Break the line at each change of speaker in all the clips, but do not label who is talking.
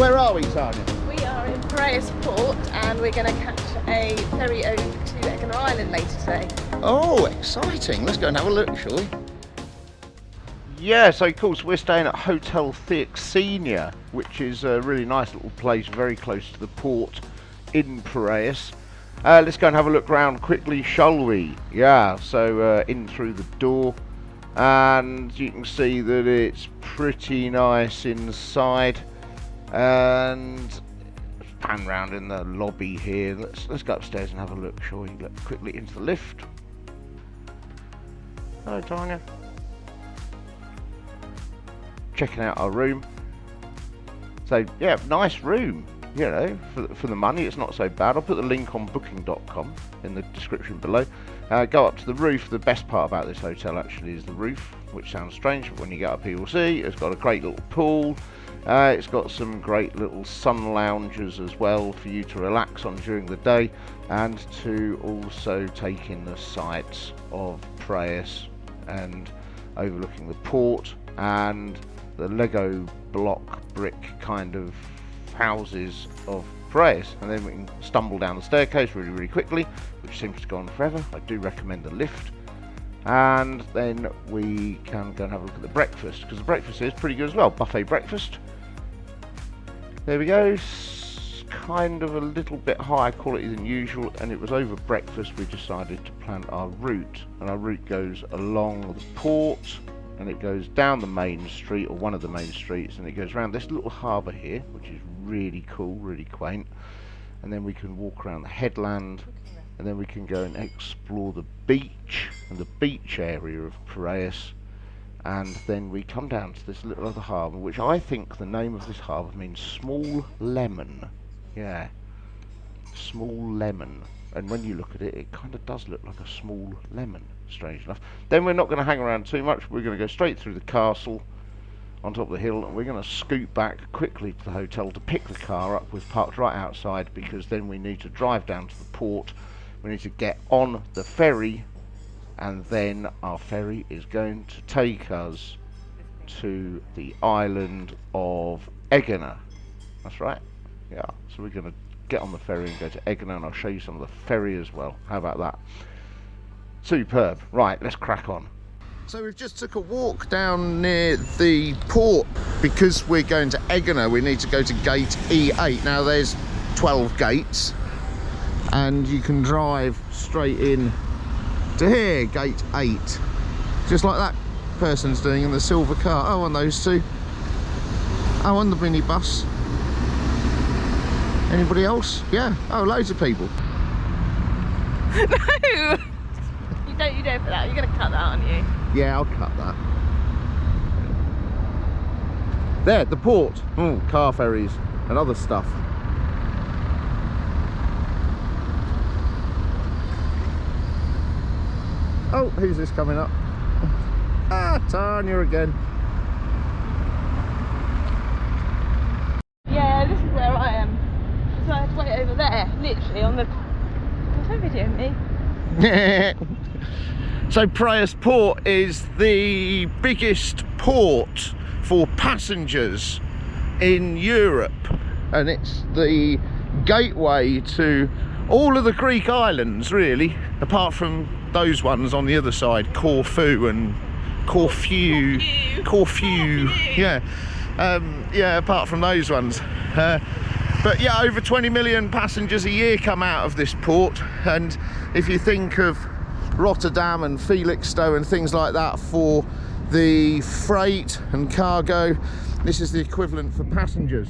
Where are we, Tanya?
We are in Piraeus port and we're going to catch a ferry over to Aegina Island later today.
Oh, exciting. Let's go and have a look, shall we? Yeah, so of course we're staying at Hotel Theoxenia, which is a really nice little place very close to the port in Piraeus. Let's go and have a look round quickly, shall we? Yeah, so in through the door, and you can see that it's pretty nice inside. And pan round in the lobby here. Let's go upstairs and have a look, shall we? Look quickly into the lift. Hello, Tanya. Checking out our room. So yeah, nice room. You know, for the money, it's not so bad. I'll put the link on booking.com in the description below. Go up to the roof. The best part about this hotel actually is the roof, which sounds strange, but when you get up here you'll see it's got a great little pool. It's got some great little sun lounges as well for you to relax on during the day, and to also take in the sights of Piraeus and overlooking the port and the Lego block brick kind of houses of Piraeus. And then we can stumble down the staircase really quickly, which seems to go on forever. I do recommend the lift. And then we can go and have a look at the breakfast, because the breakfast is pretty good as well. Buffet breakfast. There we go. Kind of a little bit higher quality than usual, and it was over breakfast we decided to plan our route. And our route goes along the port, and it goes down the main street, or one of the main streets, and it goes around this little harbour here, which is really cool, really quaint. And then we can walk around the headland, and then we can go and explore the beach and the beach area of Piraeus. And then we come down to this little other harbour, which I think the name of this harbour means small lemon. Yeah, small lemon. And when you look at it, it kind of does look like a small lemon, strange enough. Then we're not going to hang around too much. We're going to go straight through the castle on top of the hill, and we're going to scoot back quickly to the hotel to pick the car up. We've parked right outside, because then we need to drive down to the port. We need to get on the ferry, and then our ferry is going to take us to the island of Aegina. That's right. Yeah, so we're going to get on the ferry and go to Aegina, and I'll show you some of the ferry as well. How about that? Superb. Right, let's crack on. So we've just took a walk down near the port. Because we're going to Aegina, we need to go to gate E8. Now there's 12 gates, and you can drive straight in to here, gate 8, just like that person's doing in the silver car. Oh, and those two. Oh, and the minibus. Anybody else? Yeah. Oh, loads of people.
No! You don't put that. You're going to cut that, aren't you?
Yeah, I'll cut that. There, the port. Car ferries and other stuff. Oh, who's this coming up? Ah, Tanya again.
Yeah, this is where I am. So I have to wait over there, literally on the... Don't video me.
So Piraeus Port is the biggest port for passengers in Europe, and it's the gateway to all of the Greek islands, really, apart from those ones on the other side, Corfu and Corfu. Yeah, yeah, apart from those ones. But yeah, over 20 million passengers a year come out of this port, and if you think of Rotterdam and Felixstowe and things like that for the freight and cargo, this is the equivalent for passengers,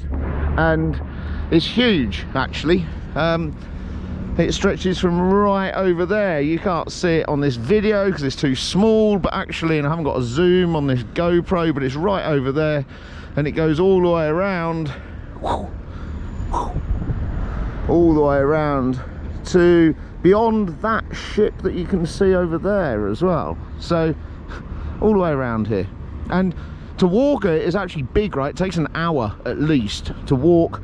and it's huge actually. It stretches from right over there. You can't see it on this video because it's too small, but actually, and I haven't got a zoom on this GoPro, but it's right over there, and it goes all the way around, all the way around to beyond that ship that you can see over there as well. So all the way around here. And to walk it is actually big, right? It takes an hour at least to walk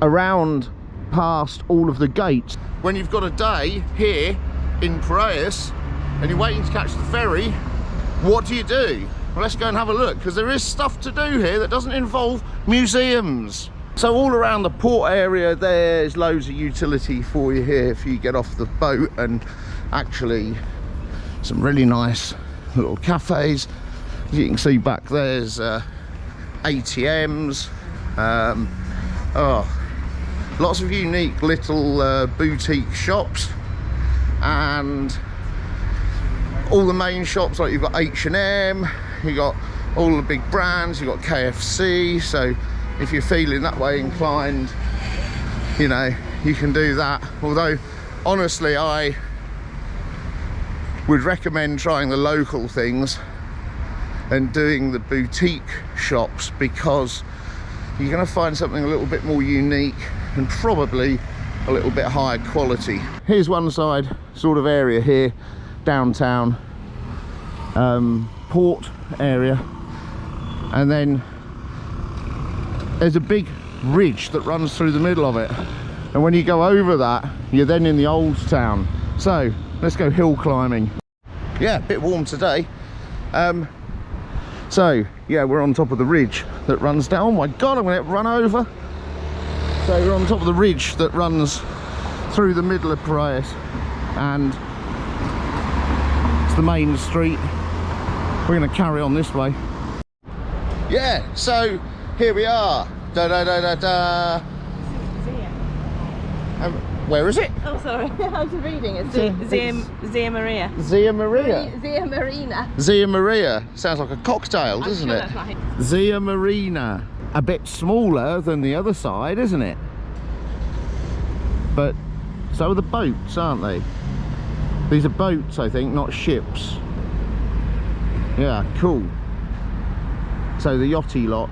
around past all of the gates. When you've got a day here in Piraeus and you're waiting to catch the ferry, what do? Well, let's go and have a look, because there is stuff to do here that doesn't involve museums. So all around the port area there's loads of utility for you here if you get off the boat, and actually some really nice little cafes. As you can see back there's ATMs, lots of unique little boutique shops, and all the main shops, like you've got H&M, you've got all the big brands, you've got KFC. So if you're feeling that way inclined, you know, you can do that. Although honestly I would recommend trying the local things and doing the boutique shops, because you're going to find something a little bit more unique and probably a little bit higher quality. Here's one side sort of area here, downtown port area, and then there's a big ridge that runs through the middle of it, and when you go over that you're then in the old town. So let's go hill climbing. Yeah, a bit warm today. So yeah, we're on top of the ridge that runs down. Oh my god, I'm gonna run over. So we're on top of the ridge that runs through the middle of Piraeus, and it's the main street. We're gonna carry on this way. Yeah, so here we are. Da da da da da. Where is it?
Oh, sorry. I was reading it. Zea Maria.
Zea Maria.
Zea Marina.
Zea Maria. Sounds like a cocktail, doesn't it?
That's right.
Zea Marina. A bit smaller than the other side, isn't it? But so are the boats, aren't they? These are boats, I think, not ships. Yeah, cool. So the yachty lot.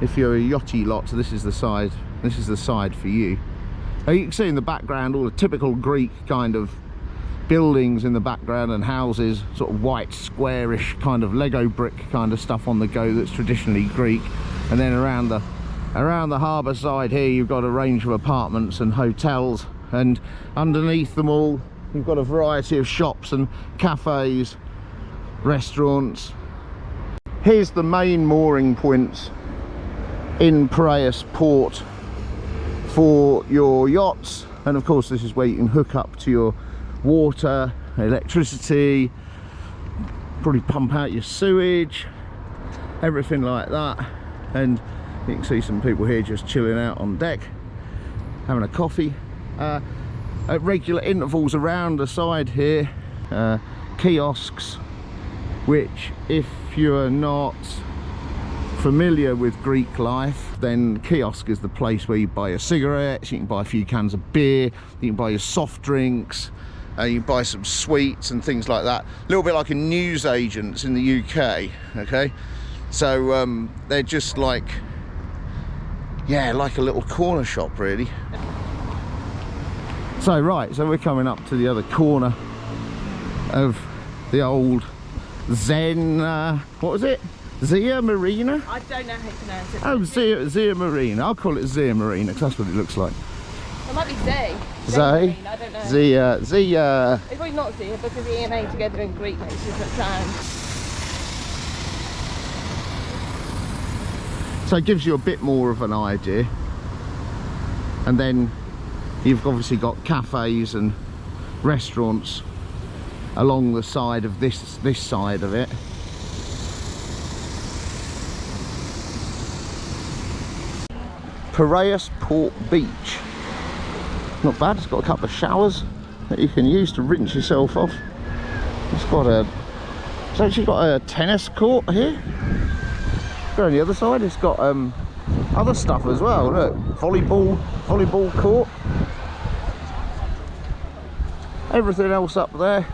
If you're a yachty lot, this is the side. This is the side for you. Now you can see in the background all the typical Greek kind of buildings in the background, and houses, sort of white squarish kind of Lego brick kind of stuff on the go that's traditionally Greek. And then around the harbour side here you've got a range of apartments and hotels, and underneath them all you've got a variety of shops and cafes, restaurants. Here's the main mooring points in Piraeus port for your yachts, and of course this is where you can hook up to your water, electricity, probably pump out your sewage, everything like that. And you can see some people here just chilling out on deck, having a coffee. At regular intervals around the side here, kiosks, which if you're not familiar with Greek life, then kiosk is the place where you buy your cigarettes, you can buy a few cans of beer, you can buy your soft drinks, you can buy some sweets and things like that. A little bit like a newsagents in the UK, okay? So they're just like, yeah, like a little corner shop really. So right, so we're coming up to the other corner of the old Zen, what was it? Zea Marina?
I don't know how to pronounce it.
Oh, Zea Marina. I'll call it Zea Marina because that's what it looks like.
It might be Zea.
Zea?
I don't know.
Zea.
It's probably not Zea because the E and A together in Greek makes different sounds.
So it gives you a bit more of an idea. And then you've obviously got cafes and restaurants along the side of this side of it. Piraeus Port Beach. Not bad. It's got a couple of showers that you can use to rinse yourself off. It's actually got a tennis court here. Go on the other side. It's got other stuff as well. Look, volleyball court. Everything else up there.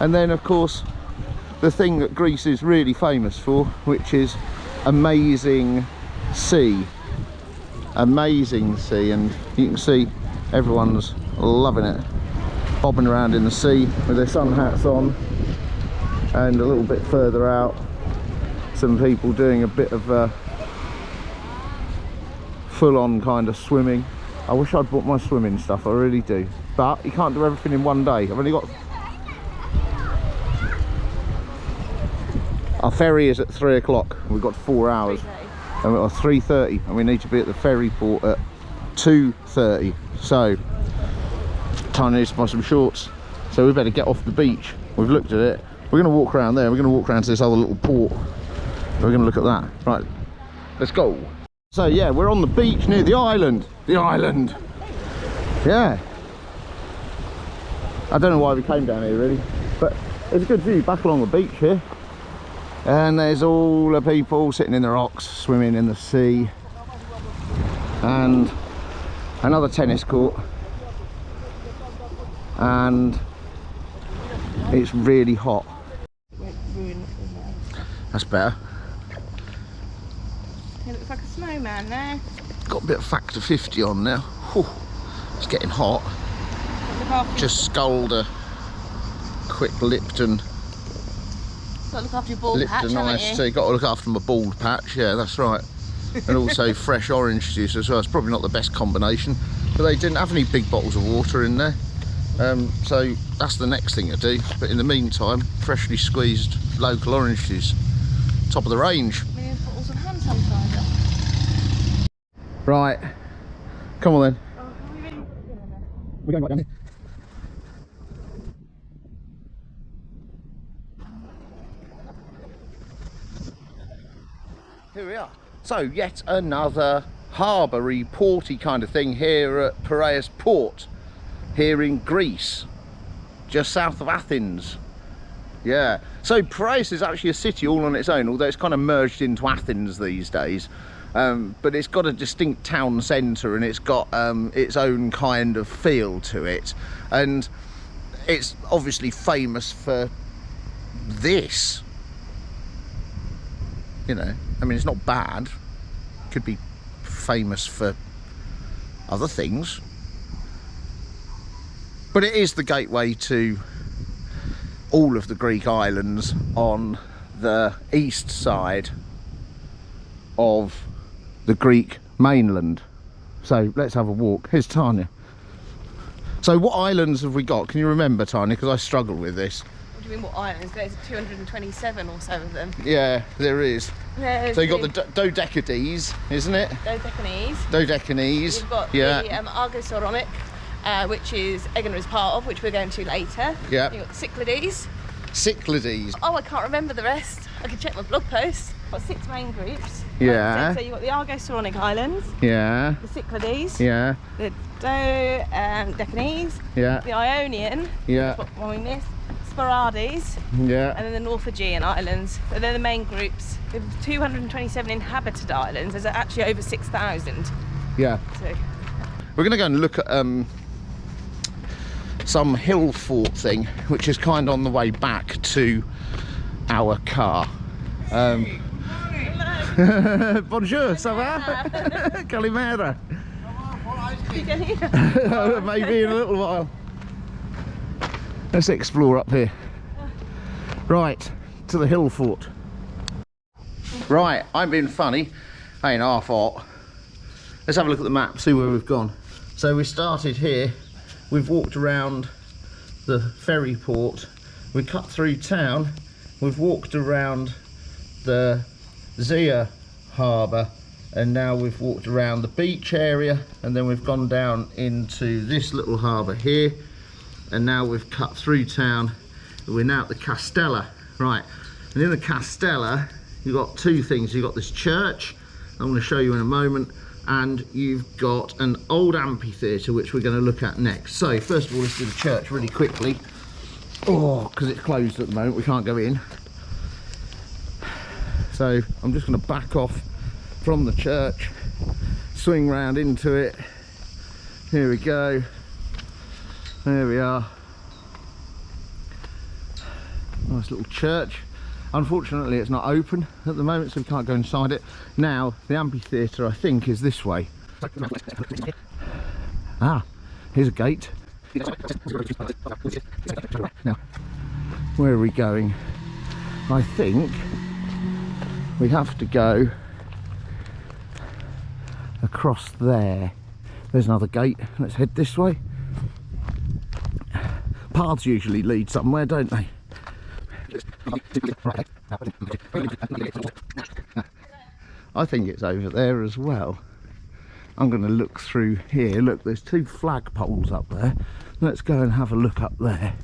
And then of course the thing that Greece is really famous for, which is amazing sea. Amazing sea, and you can see everyone's loving it, bobbing around in the sea with their sun hats on. And a little bit further out, some people doing a bit of full-on kind of swimming. I wish I'd bought my swimming stuff, I really do, but you can't do everything in one day. I've only got, our ferry is at 3 o'clock. We've got 4 hours. or 3:30, and we need to be at the ferry port at 2:30. So Tanya needs to buy some shorts, so we better get off the beach. We've looked at it. We're going to walk around there. We're going to walk around to this other little port. We're going to look at that. Right, let's go. So yeah, we're on the beach near the island. The island. Yeah. I don't know why we came down here really, but there's a good view back along the beach here. And there's all the people sitting in the rocks, swimming in the sea. And another tennis court. And it's really hot. That's better.
It looks like a snowman there.
Got a bit of factor 50 on now. Whew. It's getting hot. Just sculled a quick Lipton.
Got to look after your bald patch,
Lipton iced tea. Got to look after my bald patch. Yeah, that's right. And also fresh orange juice as well. It's probably not the best combination, but they didn't have any big bottles of water in there. So that's the next thing to do. But in the meantime, freshly squeezed local orange juice, top of the range.
Millions of bottles of hand sanitizer.
Right, come on then.
Oh, are we really doing this?
We're going right down here. Here we are. So yet another harbour-y, porty kind of thing here at Piraeus Port, here in Greece, just south of Athens. Yeah, so Piraeus is actually a city all on its own, although it's kind of merged into Athens these days. But it's got a distinct town centre, and it's got its own kind of feel to it. And it's obviously famous for this. You know, I mean, it's not bad. Could be famous for other things. But it is the gateway to all of the Greek islands on the east side of the Greek mainland. So let's have a walk. Here's Tanya. So what islands have we got? Can you remember, Tanya? Because I struggle with this.
What do you mean, what islands? There's 227 or so of them.
Yeah, there is.
There's
So you've got the Dodecades, isn't it?
Dodecanese. You've got
yeah.
the Argosauronic, which is Aegina is part of, which we're going to later.
Yeah.
You've got the Cyclades.
Cyclades.
Oh, I can't remember the rest. I can check my blog post. Got 6 main groups.
Yeah.
So you've got the Argosauronic Islands,
Yeah.
the Cyclades,
Yeah.
the Dodecanese,
Yeah.
the Ionian,
Yeah.
that's what we missed, Sporades,
Yeah.
and then the North Aegean Islands. So they're the main groups. There's 227 inhabited islands. There's actually over 6,000.
Yeah.
So
We're going to go and look at some hill fort thing, which is kind of on the way back to our car. Bonjour, ça va? Kalimera. Maybe in a little while. Let's explore up here. Right, to the hill fort. Right, I'm being funny. I ain't half hot. Let's have a look at the map, see where we've gone. So we started here. We've walked around the ferry port. We cut through town. We've walked around the Zeas harbour, and now we've walked around the beach area, and then we've gone down into this little harbour here, and now we've cut through town. We're now at the Castella. Right, and in the Castella you've got two things. You've got this church I'm going to show you in a moment, and you've got an old amphitheatre which we're going to look at next. So first of all, let's do the church really quickly. Oh, because it's closed at the moment, we can't go in. So I'm just going to back off from the church, swing round into it. Here we go. There we are. Nice little church. Unfortunately it's not open at the moment, so we can't go inside it. Now the amphitheatre, I think, is this way. Ah, here's a gate. Now, where are we going? I think we have to go across there. There's another gate. Let's head this way. Paths usually lead somewhere, don't they? I think it's over there as well. I'm going to look through here. Look, there's 2 flagpoles up there. Let's go and have a look up there.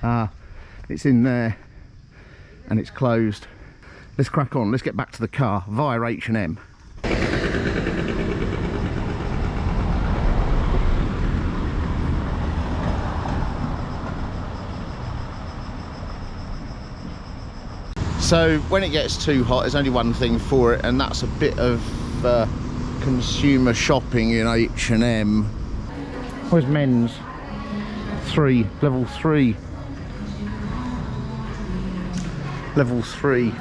Ah, it's in there and it's closed. Let's crack on. Let's get back to the car via H&M. So when it gets too hot, there's only one thing for it, and that's a bit of consumer shopping in H&M. Where's men's? 3, level 3. Level 3.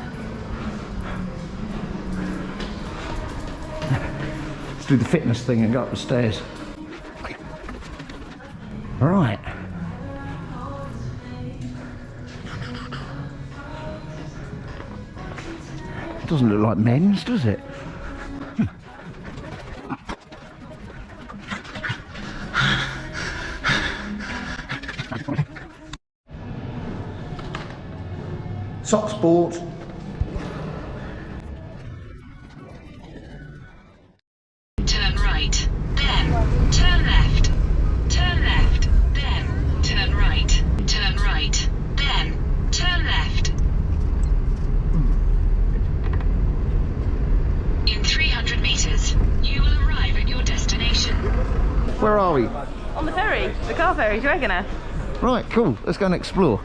Let's do the fitness thing and go up the stairs. All right. Doesn't look like men's, does it? Sock sport.
Turn right, then turn left. Turn left, then turn right. Turn right, then turn left. In 300 meters, you will arrive at your destination.
Where are we?
On the ferry, the car ferry to Aegina.
Right, cool. Let's go and explore.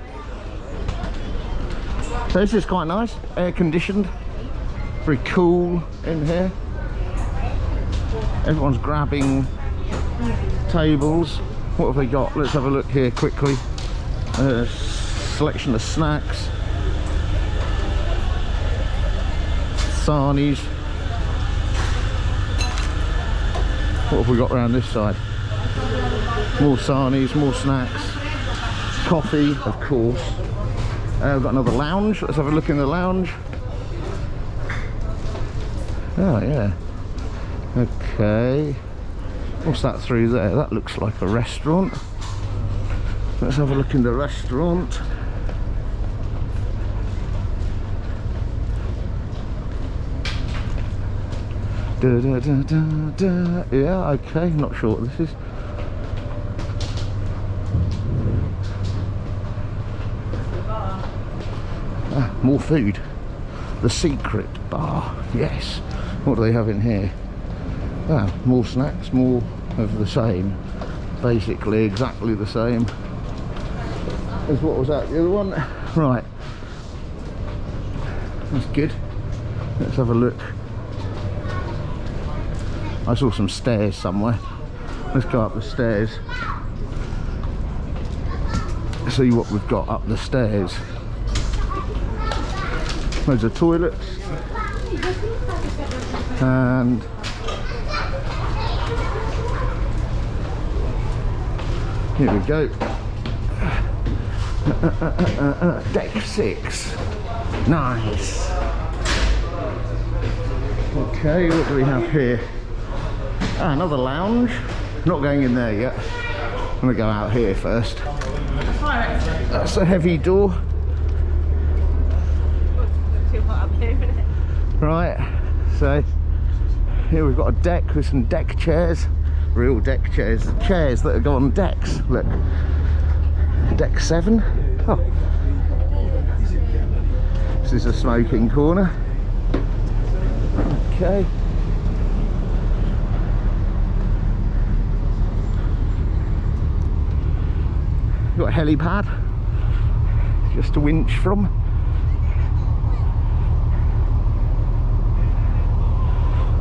So this is quite nice, air conditioned, very cool in here. Everyone's grabbing tables. What have they got? Let's have a look here quickly. Selection of snacks, sarnies. What have we got around this side? More sarnies, more snacks, coffee, of course. We've got another lounge. Let's have a look in the lounge. Oh yeah. Okay. What's that through there? That looks like a restaurant. Let's have a look in the restaurant. Da, da, da, da, da. Yeah, okay. Not sure what this is. More food. The secret bar. Yes. What do they have in here? Ah, more snacks, more of the same. Basically exactly the same as what was that, the other one? Right. That's good. Let's have a look. I saw some stairs somewhere. Let's go up the stairs. See what we've got up the stairs. Loads of toilets, and here we go. Deck 6. Nice. Okay, what do we have here? Ah, another lounge. Not going in there yet. I'm gonna go out here first. That's a heavy door. Right, so here we've got a deck with some deck chairs, real deck chairs, chairs that go on decks. Look, deck 7. Oh, this is a smoking corner. Okay. Got a helipad, just a winch from.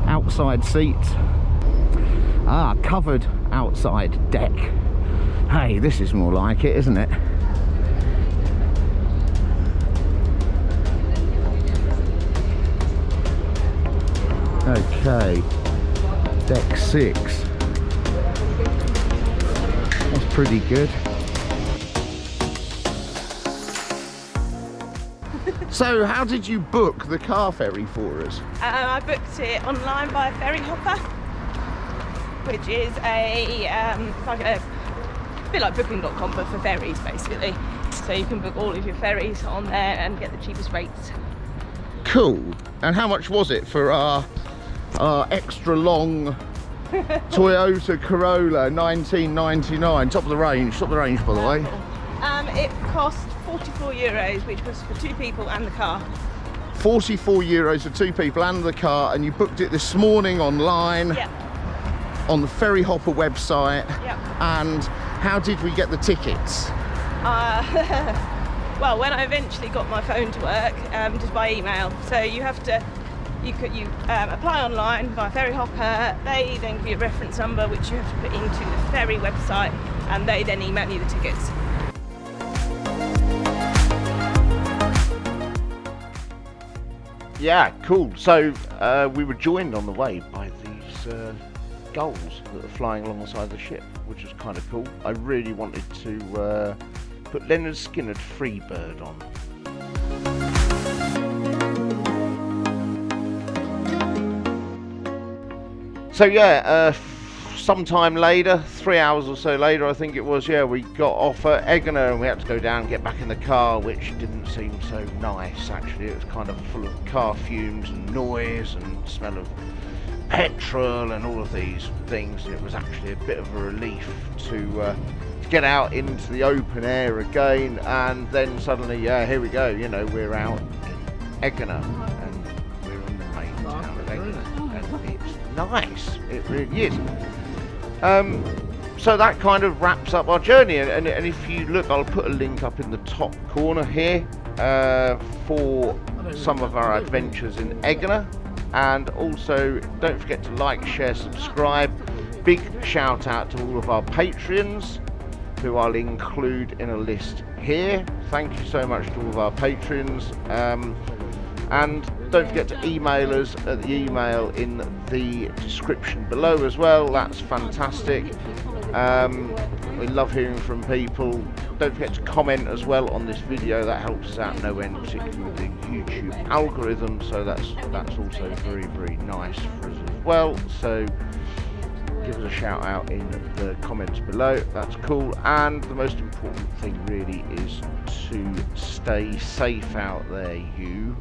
Outside seats. Ah, covered outside deck. Hey, this is more like it, isn't it? Okay, deck 6. That's pretty good. So how did you book the car ferry for us?
I booked it online by Ferry Hopper, which is a it's like a bit like booking.com but for ferries basically. So you can book all of your ferries on there and get the cheapest rates.
Cool. And how much was it for our extra long Toyota Corolla 1999? Top of the range by the way.
It cost €44, which was for 2 people and the car.
€44 for 2 people and the car, and you booked it this morning online.
Yep.
On the Ferry Hopper website.
Yep.
And how did we get the tickets?
Well, when I eventually got my phone to work, just by email. So you apply online via Ferry Hopper. They then give you a reference number which you have to put into the ferry website, and they then email you the tickets.
Yeah, cool. So we were joined on the way by these gulls that are flying alongside the ship, which was kind of cool. I really wanted to put Leonard Skinner's Freebird on. So yeah, sometime later, 3 hours or so later I think it was, yeah, we got off at Aegina and we had to go down and get back in the car, which didn't seem so nice actually. It was kind of full of car fumes and noise and smell of petrol and all of these things. It was actually a bit of a relief to get out into the open air again, and then suddenly, yeah, here we go, you know, we're out in Aegina and we're in the main town of Aegina, and it's nice, it really is. So that kind of wraps up our journey, and if you look, I'll put a link up in the top corner here for some of our adventures in Aegina. And also don't forget to like, share, subscribe. Big shout out to all of our Patreons, who I'll include in a list here. Thank you so much to all of our patrons, and don't forget to email us at the email in the description below as well. That's fantastic. We love hearing from people. Don't forget to comment as well on this video. That helps us out no end, particularly with the YouTube algorithm, so that's also very, very nice for us as well. So give us a shout out in the comments below. That's cool. And the most important thing really is to stay safe out there, you